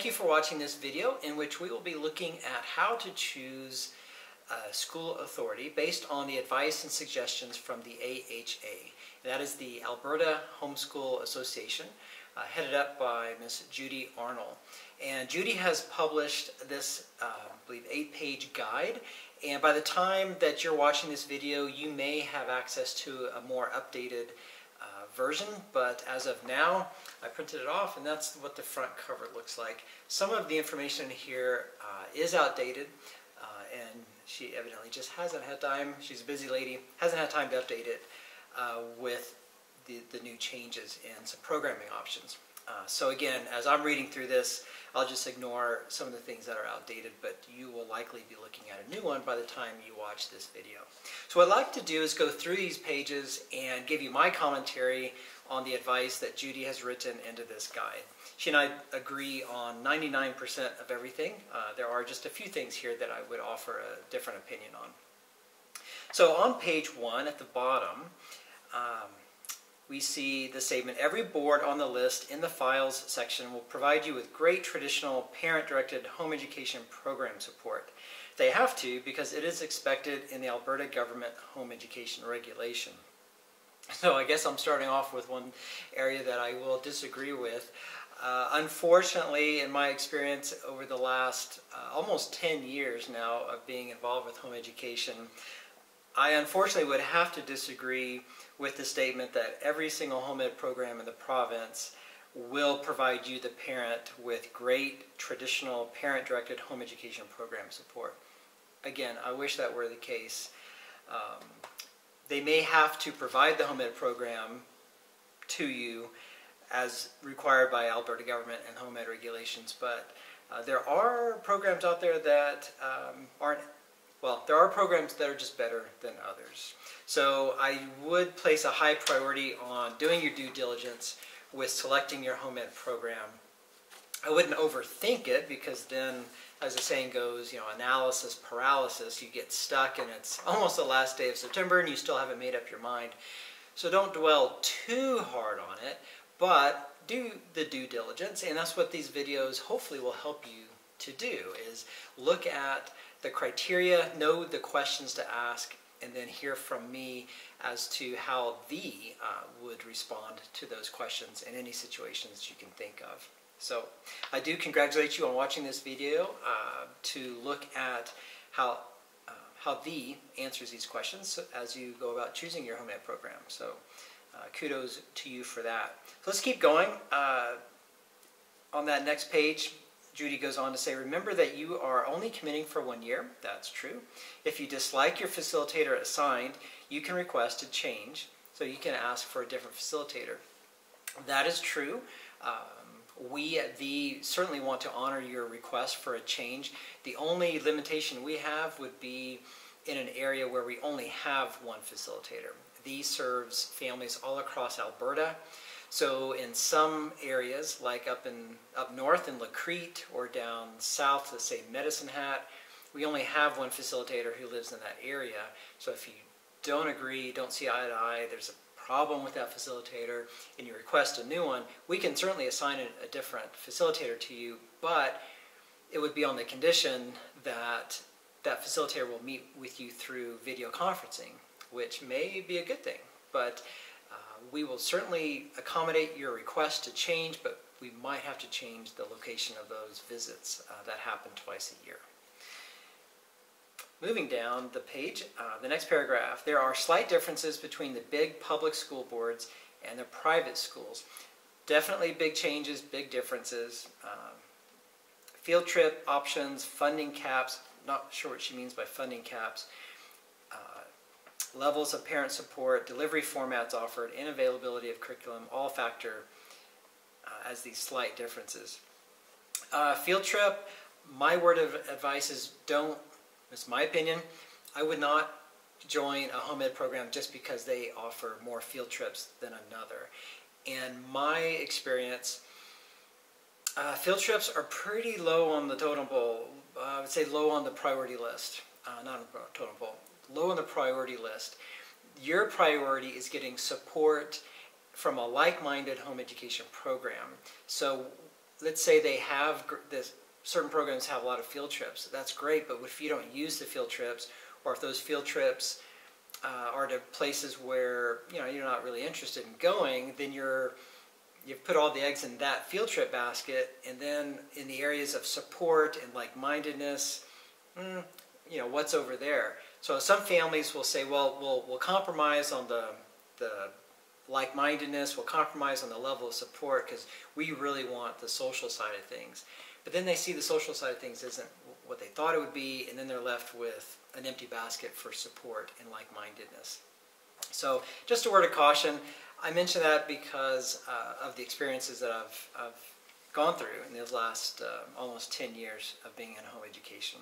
thank you for watching this video in which we will be looking at how to choose a school authority based on the advice and suggestions from the AHA. That is the Alberta Homeschool Association, headed up by Ms. Judy Arnold. And Judy has published this, I believe, 8-page guide. And by the time that you're watching this video, you may have access to a more updated version, but as of now, I printed it off, and that's what the front cover looks like. Some of the information here is outdated, and she evidently just hasn't had time. She's a busy lady, hasn't had time to update it with the new changes and some programming options. So again, as I'm reading through this, I'll just ignore some of the things that are outdated, but you will likely be looking at a new one by the time you watch this video. So what I'd like to do is go through these pages and give you my commentary on the advice that Judy has written into this guide. She and I agree on 99% of everything. There are just a few things here that I would offer a different opinion on. So on page 1 at the bottom, we see the statement, every board on the list in the files section will provide you with great traditional parent-directed home education program support. They have to because it is expected in the Alberta government home education regulation. So I guess I'm starting off with one area that I will disagree with. Unfortunately, in my experience over the last almost 10 years now of being involved with home education, I unfortunately would have to disagree with the statement that every single home ed program in the province will provide you, the parent, with great traditional parent-directed home education program support. Again, I wish that were the case. They may have to provide the home ed program to you as required by Alberta government and home ed regulations, but there are programs out there that aren't. Well, there are programs that are just better than others. So I would place a high priority on doing your due diligence with selecting your home ed program. I wouldn't overthink it because then, as the saying goes, you know, analysis paralysis, you get stuck and it's almost the last day of September and you still haven't made up your mind. So don't dwell too hard on it, but do the due diligence, and that's what these videos hopefully will help you to do, is look at the criteria, know the questions to ask, and then hear from me as to how thee would respond to those questions in any situations you can think of. So I do congratulate you on watching this video to look at how thee answers these questions as you go about choosing your home ed program. So kudos to you for that. So let's keep going. On that next page, Judy goes on to say, remember that you are only committing for 1 year. That's true. If you dislike your facilitator assigned, you can request a change. So you can ask for a different facilitator. That is true. We at VE certainly want to honor your request for a change. The only limitation we have would be in an area where we only have one facilitator. VE serves families all across Alberta. So in some areas, like up north in Lacrete or down south, let's say Medicine Hat, we only have one facilitator who lives in that area. So if you don't agree, don't see eye to eye, there's a problem with that facilitator, and you request a new one, we can certainly assign a different facilitator to you, but it would be on the condition that that facilitator will meet with you through video conferencing, which may be a good thing. But we will certainly accommodate your request to change, but we might have to change the location of those visits that happen twice a year. Moving down the page, the next paragraph, there are slight differences between the big public school boards and the private schools. Definitely big changes, big differences. Field trip options, funding caps, not sure what she means by funding caps. Levels of parent support, delivery formats offered, and availability of curriculum all factor as these slight differences. Field trip, my word of advice is don't, it's my opinion, I would not join a home ed program just because they offer more field trips than another. In my experience, field trips are pretty low on the totem pole. I would say low on the priority list, not on the totem pole. Low on the priority list. Your priority is getting support from a like-minded home education program. So let's say they have this, certain programs have a lot of field trips. That's great, but if you don't use the field trips, or if those field trips are to places where you're not really interested in going, then you've put all the eggs in that field trip basket, and then in the areas of support and like-mindedness, what's over there? So some families will say, well, we'll compromise on the like-mindedness, we'll compromise on the level of support because we really want the social side of things. But then they see the social side of things isn't what they thought it would be, and then they're left with an empty basket for support and like-mindedness. So just a word of caution. I mention that because of the experiences that I've gone through in those last almost 10 years of being in home education.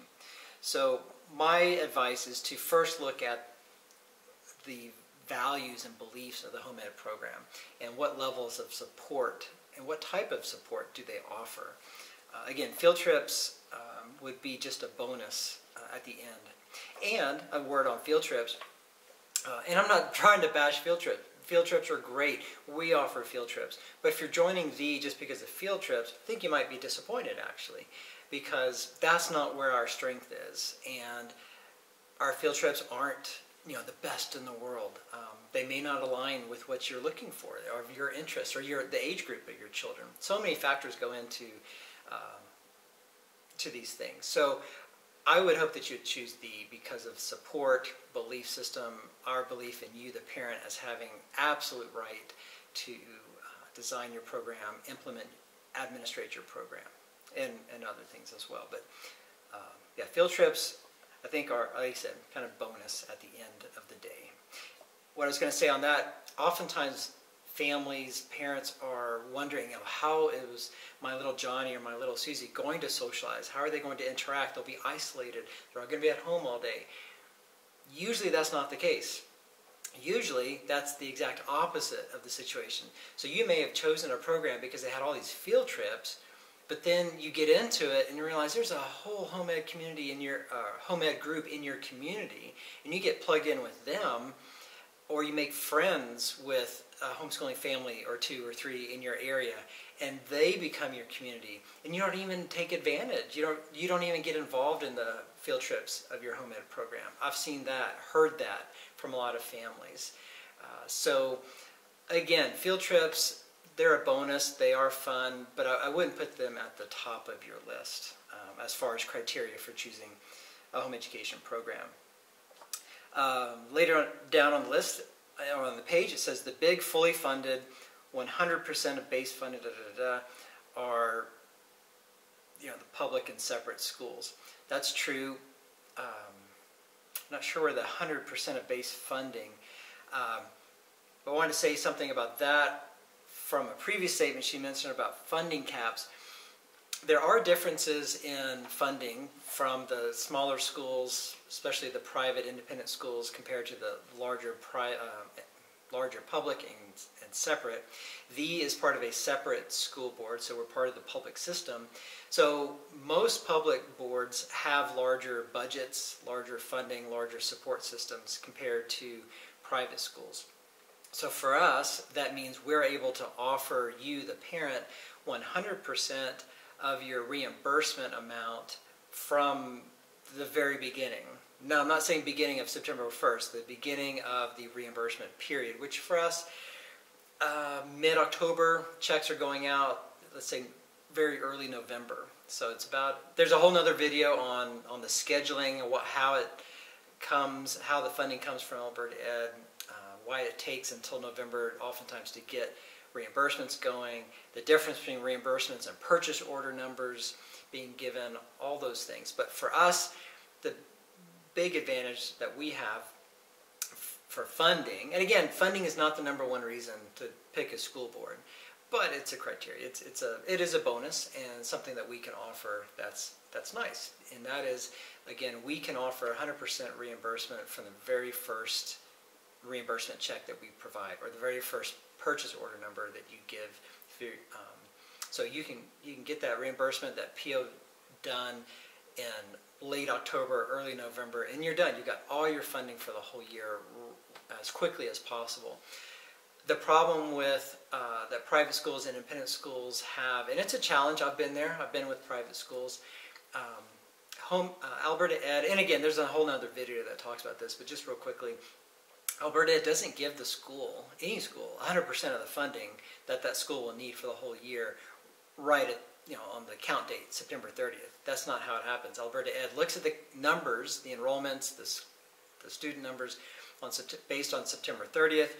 So my advice is to first look at the values and beliefs of the home ed program and what levels of support and what type of support do they offer. Again, field trips would be just a bonus at the end. And a word on field trips, and I'm not trying to bash field trips. Field trips are great. We offer field trips. But if you're joining just because of field trips, I think you might be disappointed actually, because that's not where our strength is. And our field trips aren't the best in the world. They may not align with what you're looking for, or your interests, or the age group of your children. So many factors go into to these things. So I would hope that you'd choose because of support, belief system, our belief in you, the parent, as having absolute right to design your program, implement, administrate your program, and other things as well. But yeah, field trips, I think, are, like I said, kind of bonus at the end of the day. What I was going to say on that, oftentimes families, parents are wondering, how is my little Johnny or my little Susie going to socialize? How are they going to interact? They'll be isolated. They're all going to be at home all day. Usually that's not the case. Usually that's the exact opposite of the situation. So you may have chosen a program because they had all these field trips, but then you get into it and you realize there's a whole home ed community in your home ed group in your community, and you get plugged in with them, or you make friends with a homeschooling family or 2 or 3 in your area, and they become your community, and you don't even take advantage. You don't even get involved in the field trips of your home ed program. I've seen that, heard that from a lot of families. So again, field trips, they're a bonus, they are fun, but I wouldn't put them at the top of your list as far as criteria for choosing a home education program. Later down on the list, or on the page, it says the big, fully funded, 100% of base funded are the public and separate schools. That's true. I'm not sure where the 100% of base funding, but I wanted to say something about that from a previous statement she mentioned about funding caps. There are differences in funding from the smaller schools, especially the private independent schools, compared to the larger public and separate. V is part of a separate school board, so we're part of the public system. So most public boards have larger budgets, larger funding, larger support systems compared to private schools. So for us, that means we're able to offer you, the parent, 100% of your reimbursement amount from the very beginning. Now, I'm not saying beginning of September 1st, the beginning of the reimbursement period, which for us, mid-October, checks are going out, let's say very early November. So it's about, there's a whole nother video on the scheduling and how the funding comes from Alberta Ed, why it takes until November oftentimes to get reimbursements going, the difference between reimbursements and purchase order numbers being given, all those things. But for us, the big advantage that we have for funding, and again, funding is not the #1 reason to pick a school board, but it's a criteria. It is a bonus and something that we can offer that's nice. And that is, again, we can offer 100% reimbursement from the very first reimbursement check that we provide, or the very first purchase order number that you give. So you can get that reimbursement, that PO done in late October, early November, and you're done. You've got all your funding for the whole year as quickly as possible. the problem with that private schools and independent schools have, and it's a challenge. I've been there. I've been with private schools. Alberta Ed, and again, there's a whole other video that talks about this, but just real quickly, Alberta Ed doesn't give the school, any school, 100% of the funding that that school will need for the whole year right at, on the count date, September 30th. That's not how it happens. Alberta Ed looks at the numbers, the enrollments, the student numbers based on September 30th,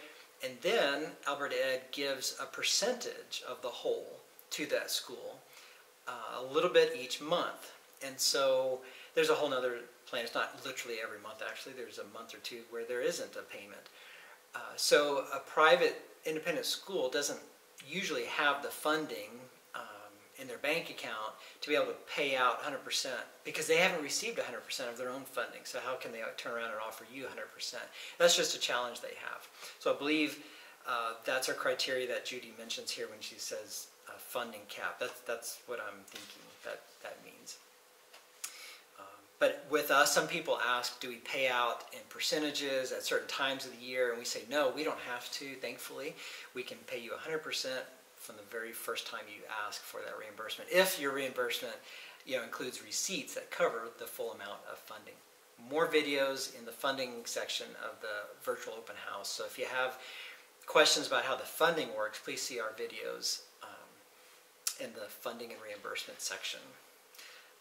and then Alberta Ed gives a percentage of the whole to that school, a little bit each month. And so there's a whole nother plan. It's not literally every month, actually. There's a month or two where there isn't a payment. So a private independent school doesn't usually have the funding in their bank account to be able to pay out 100% because they haven't received 100% of their own funding. So how can they turn around and offer you 100%? That's just a challenge they have. So I believe that's our criteria that Judy mentions here when she says funding cap. That's what I'm thinking that means. But with us, some people ask, do we pay out in percentages at certain times of the year? And we say, no, we don't have to, thankfully. We can pay you 100% from the very first time you ask for that reimbursement. If your reimbursement includes receipts that cover the full amount of funding. More videos in the funding section of the virtual open house. So if you have questions about how the funding works, please see our videos in the funding and reimbursement section.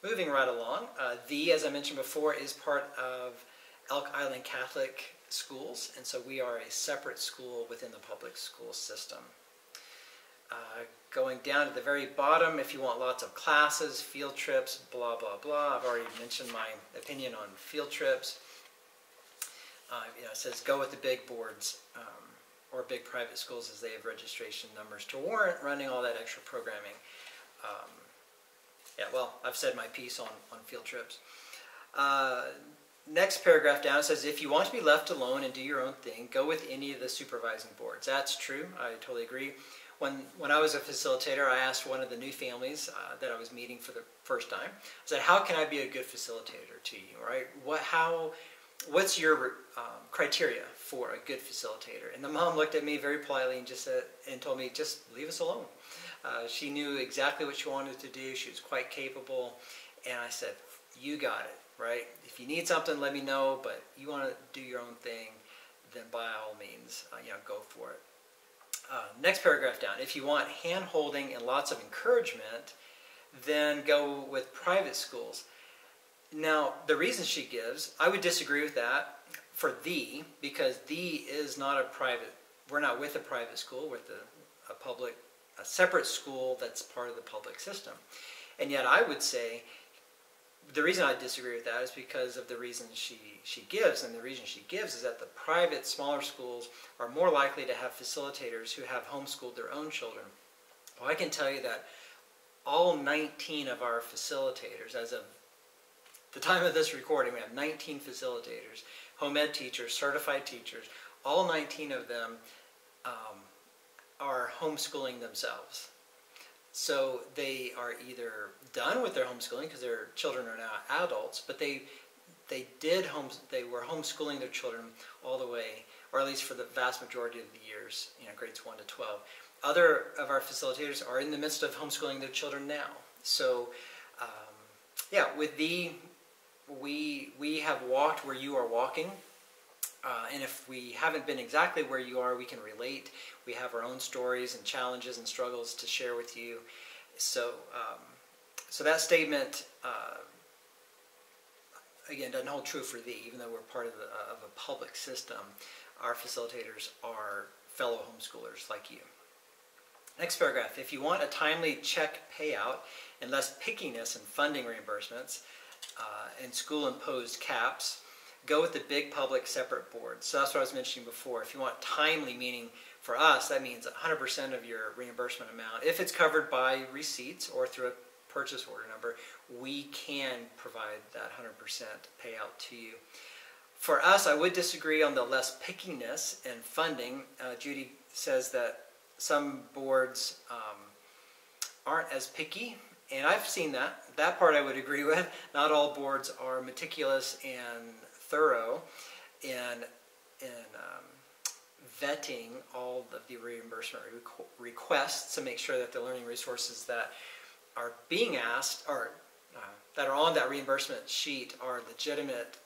Moving right along, as I mentioned before, is part of Elk Island Catholic Schools, and so we are a separate school within the public school system. Going down to the very bottom, if you want lots of classes, field trips, blah, blah, blah. I've already mentioned my opinion on field trips. It says go with the big boards or big private schools as they have registration numbers to warrant running all that extra programming. I've said my piece on field trips. Next paragraph down, it says, if you want to be left alone and do your own thing, go with any of the supervising boards. That's true. I totally agree. When I was a facilitator, I asked one of the new families that I was meeting for the first time, I said, how can I be a good facilitator to you, right? What's your criteria for a good facilitator? And the mom looked at me very politely and just said, and told me, just leave us alone. She knew exactly what she wanted to do. She was quite capable. And I said, you got it, right? If you need something, let me know. But you want to do your own thing, then by all means, go for it. Next paragraph down. If you want hand-holding and lots of encouragement, then go with private schools. Now, the reason she gives, I would disagree with that for because is not a private, we're not with a private school, we're with a separate school that's part of the public system. And yet I would say the reason I disagree with that is because of the reason she gives, and the reason she gives is that the private, smaller schools are more likely to have facilitators who have homeschooled their own children. Well, I can tell you that all 19 of our facilitators, as of the time of this recording, we have 19 facilitators, home ed teachers, certified teachers, all 19 of them are homeschooling themselves. So they are either done with their homeschooling because their children are now adults, but they were homeschooling their children all the way, or at least for the vast majority of the years, grades 1 to 12. Other of our facilitators are in the midst of homeschooling their children now. So, with we have walked where you are walking. And if we haven't been exactly where you are, we can relate. We have our own stories and challenges and struggles to share with you. So, so that statement, again, doesn't hold true for thee, even though we're part of a public system. Our facilitators are fellow homeschoolers like you. Next paragraph. If you want a timely check payout and less pickiness in funding reimbursements and school-imposed caps, go with the big public separate boards. So that's what I was mentioning before. If you want timely, meaning for us, that means 100% of your reimbursement amount. If it's covered by receipts or through a purchase order number, we can provide that 100% payout to you. For us, I would disagree on the less pickiness in funding. Judy says that some boards aren't as picky, and I've seen that. That part I would agree with. Not all boards are meticulous and thorough in vetting all of the reimbursement requests to make sure that the learning resources that are being asked or that are on that reimbursement sheet are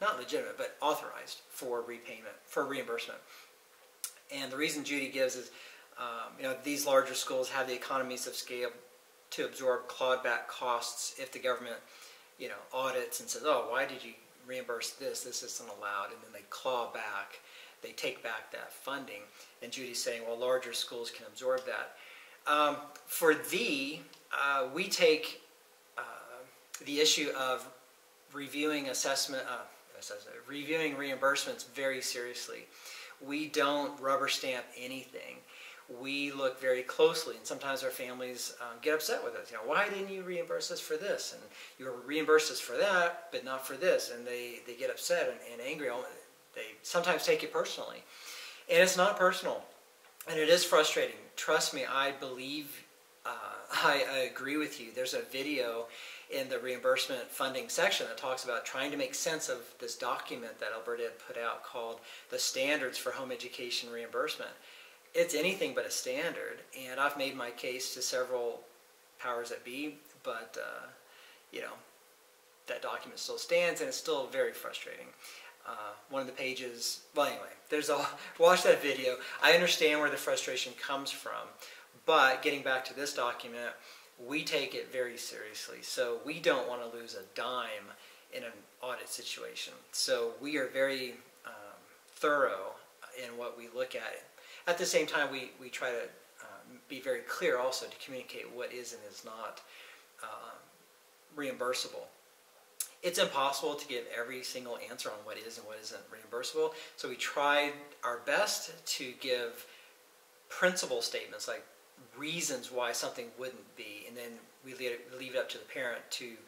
not legitimate, but authorized for reimbursement. And the reason Judy gives is, these larger schools have the economies of scale to absorb clawed back costs if the government, audits and says, oh, why did you reimburse this? This isn't allowed. And then they claw back, they take back that funding. And Judy's saying, well, larger schools can absorb that. We take the issue of reviewing reimbursements very seriously. We don't rubber stamp anything. We look very closely, and sometimes our families get upset with us. Why didn't you reimburse us for this? And you reimbursed us for that, but not for this. And they get upset and angry. They sometimes take it personally. And it's not personal. And it is frustrating. Trust me, I believe, I agree with you. There's a video in the reimbursement funding section that talks about trying to make sense of this document that Alberta had put out called the Standards for Home Education Reimbursement. It's anything but a standard, and I've made my case to several powers that be, but that document still stands, and it's still very frustrating. One of the pages, well, anyway, watch that video. I understand where the frustration comes from, but getting back to this document, we take it very seriously. So we don't want to lose a dime in an audit situation. So we are very thorough in what we look at. At the same time, we try to be very clear also to communicate what is and is not reimbursable. It's impossible to give every single answer on what is and what isn't reimbursable. So we tried our best to give principle statements, like reasons why something wouldn't be, and then we leave it up to the parent to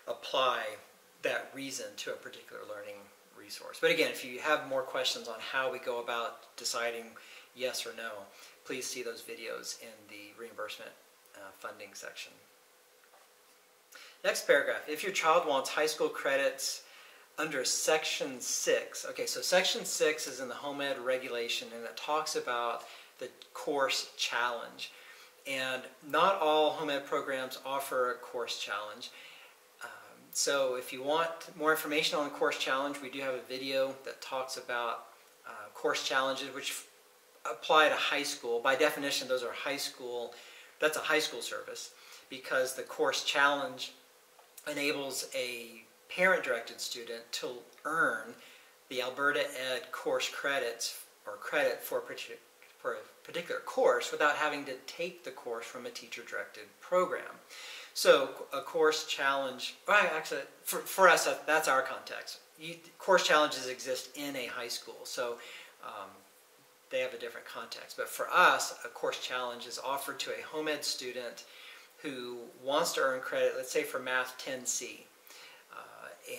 apply that reason to a particular learning resource. But again, if you have more questions on how we go about deciding yes or no, please see those videos in the reimbursement funding section. Next paragraph, if your child wants high school credits under Section 6, okay, so Section 6 is in the home ed regulation, and it talks about the course challenge. And not all home ed programs offer a course challenge. So if you want more information on the course challenge, we do have a video that talks about course challenges which apply to high school. By definition, those are high school, that's a high school service, because the course challenge enables a parent-directed student to earn the Alberta Ed course credits, or credit for a particular course, without having to take the course from a teacher-directed program. So a course challenge, well, actually, for us, that's our context. Course challenges exist in a high school, so they have a different context. But for us, a course challenge is offered to a home ed student who wants to earn credit, let's say for Math 10C,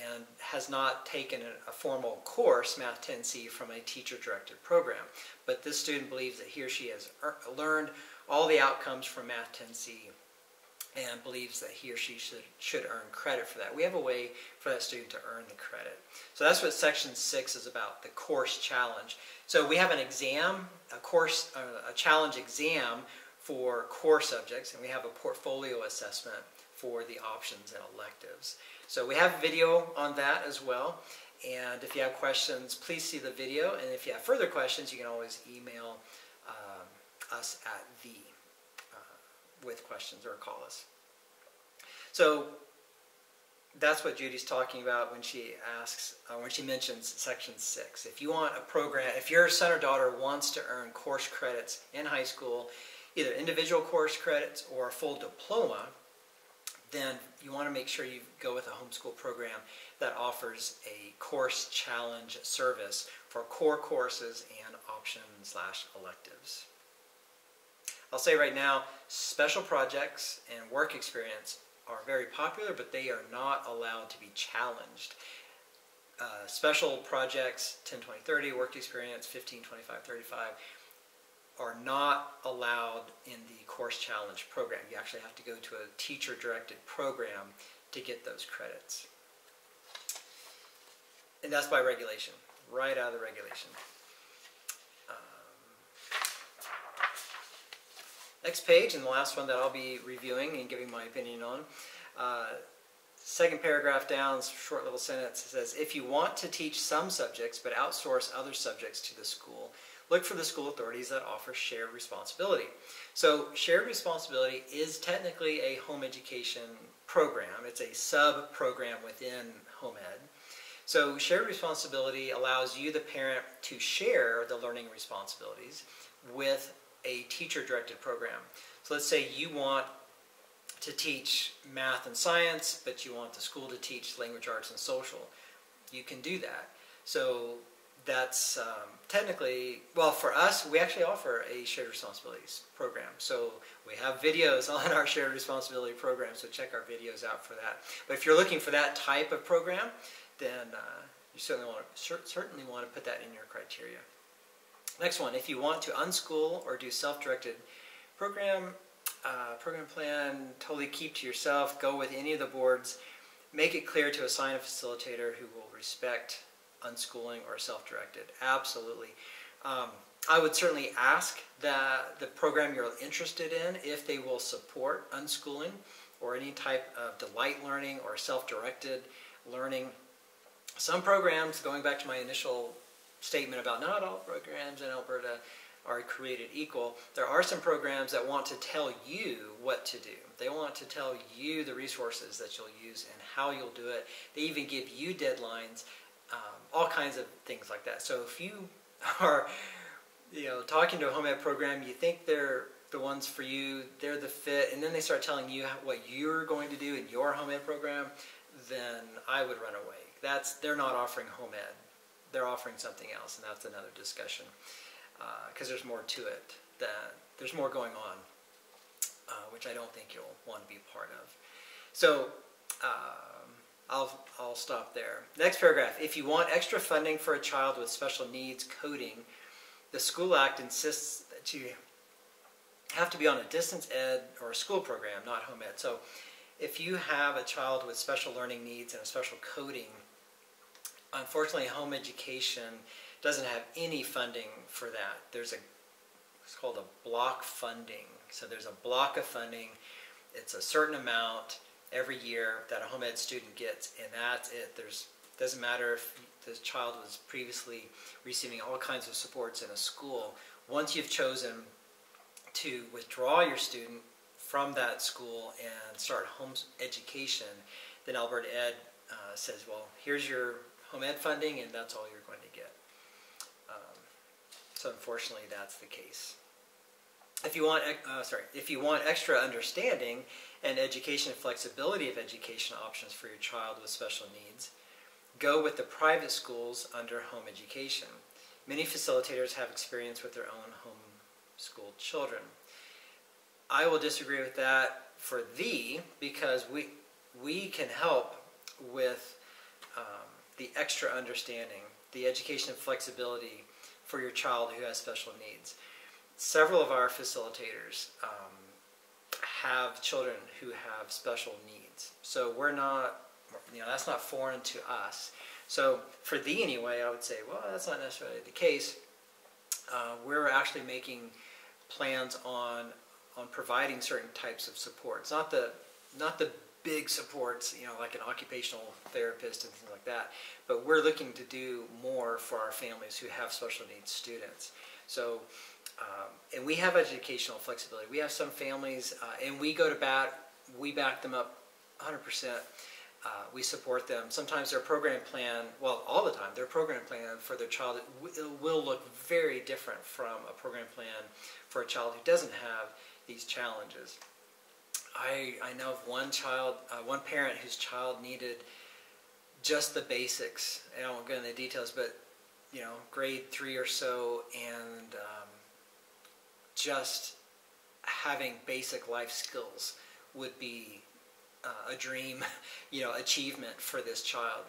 and has not taken a formal course, Math 10C, from a teacher-directed program. But this student believes that he or she has learned all the outcomes from Math 10C and believes that he or she should earn credit for that. We have a way for that student to earn the credit. So that's what Section 6 is about, the course challenge. So we have an exam, a challenge exam for core subjects, and we have a portfolio assessment for the options and electives. So we have video on that as well, and if you have questions, please see the video, and if you have further questions, you can always email us at with questions, or call us. So that's what Judy's talking about when she asks, when she mentions Section 6. If you want a program, if your son or daughter wants to earn course credits in high school, either individual course credits or a full diploma, then you want to make sure you go with a homeschool program that offers a course challenge service for core courses and option/electives. I'll say right now, special projects and work experience are very popular, but they are not allowed to be challenged. Special projects, 10, 20, 30, work experience, 15, 25, 35, are not allowed in the course challenge program. You actually have to go to a teacher-directed program to get those credits. And that's by regulation, right out of the regulation. Next page, and the last one that I'll be reviewing and giving my opinion on. Second paragraph down, short little sentence, says, if you want to teach some subjects but outsource other subjects to the school, look for the school authorities that offer shared responsibility. So shared responsibility is technically a home education program. It's a sub-program within home ed. So shared responsibility allows you, the parent, to share the learning responsibilities with a teacher-directed program. So let's say you want to teach math and science, but you want the school to teach language arts and social. You can do that. So that's technically, well, for us, we actually offer a shared responsibilities program. So we have videos on our shared responsibility program, so check our videos out for that. But if you're looking for that type of program, then you certainly want to put that in your criteria. Next one, if you want to unschool or do self-directed program plan, totally keep to yourself, go with any of the boards, make it clear to assign a facilitator who will respect unschooling or self-directed. Absolutely. I would certainly ask the program you're interested in if they will support unschooling or any type of delight learning or self-directed learning. Some programs, going back to my initial statement about not all programs in Alberta are created equal, there are some programs that want to tell you what to do. They want to tell you the resources that you'll use and how you'll do it. They even give you deadlines, all kinds of things like that. So if you are talking to a home ed program, you think they're the ones for you, they're the fit, and then they start telling you what you're going to do in your home ed program, then I would run away. They're not offering home ed. They're offering something else, and that's another discussion. Because there's more to it. There's more going on, which I don't think you'll want to be part of. So I'll stop there. Next paragraph. If you want extra funding for a child with special needs coding, the School Act insists that you have to be on a distance ed or a school program, not home ed. So if you have a child with special learning needs and a special coding, unfortunately home education doesn't have any funding for that. It's called a block funding. So there's a block of funding. It's a certain amount every year that a home ed student gets, and that's it. Doesn't matter if the child was previously receiving all kinds of supports in a school. Once you've chosen to withdraw your student from that school and start home education, then Alberta Ed says, well, here's your home ed funding, and that's all you're going to get. So unfortunately, that's the case. If you want extra understanding and education and flexibility of education options for your child with special needs, go with the private schools under home education. Many facilitators have experience with their own homeschooled children. I will disagree with that for thee, because we can help with the extra understanding, the education and flexibility for your child who has special needs. Several of our facilitators have children who have special needs. So we're not, that's not foreign to us. So for thee anyway, I would say, well, that's not necessarily the case. We're actually making plans on providing certain types of supports, not the big supports, like an occupational therapist and things like that, but we're looking to do more for our families who have special needs students. So, and we have educational flexibility. We have some families, and we go to bat, we back them up 100%. We support them. Sometimes their program plan, well, all the time, their program plan for their child will look very different from a program plan for a child who doesn't have these challenges. I know of one parent whose child needed just the basics. I won't go into the details, but grade 3 or so, and just having basic life skills would be a dream, achievement for this child.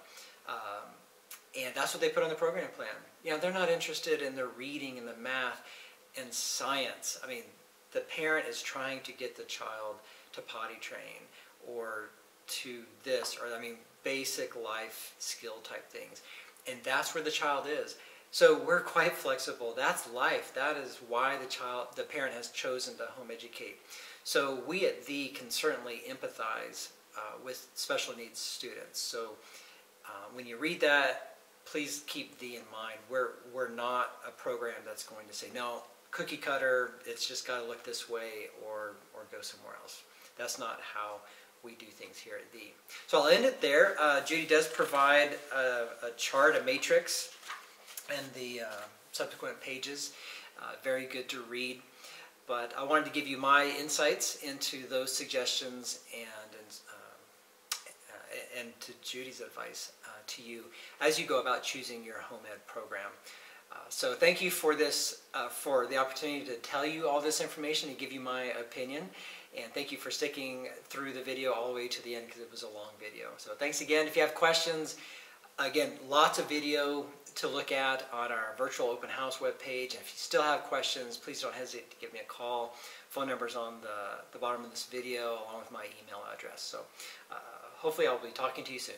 And that's what they put on the program plan. They're not interested in the reading and the math and science. I mean, the parent is trying to get the child to potty train or to this, or basic life skill type things. And that's where the child is. So we're quite flexible. That's life. That is why the parent has chosen to home educate. So we at The can certainly empathize with special needs students. So when you read that, please keep The in mind. We're not a program that's going to say, no, cookie cutter, it's just got to look this way or go somewhere else. That's not how we do things here at The. So I'll end it there. Judy does provide a chart, a matrix, and the subsequent pages. Very good to read. But I wanted to give you my insights into those suggestions and to Judy's advice to you as you go about choosing your home ed program. So thank you for this, for the opportunity to tell you all this information and give you my opinion. And thank you for sticking through the video all the way to the end because it was a long video. So thanks again. If you have questions, again, lots of video to look at on our virtual open house webpage. And if you still have questions, please don't hesitate to give me a call. Phone number's on the bottom of this video along with my email address. So hopefully I'll be talking to you soon.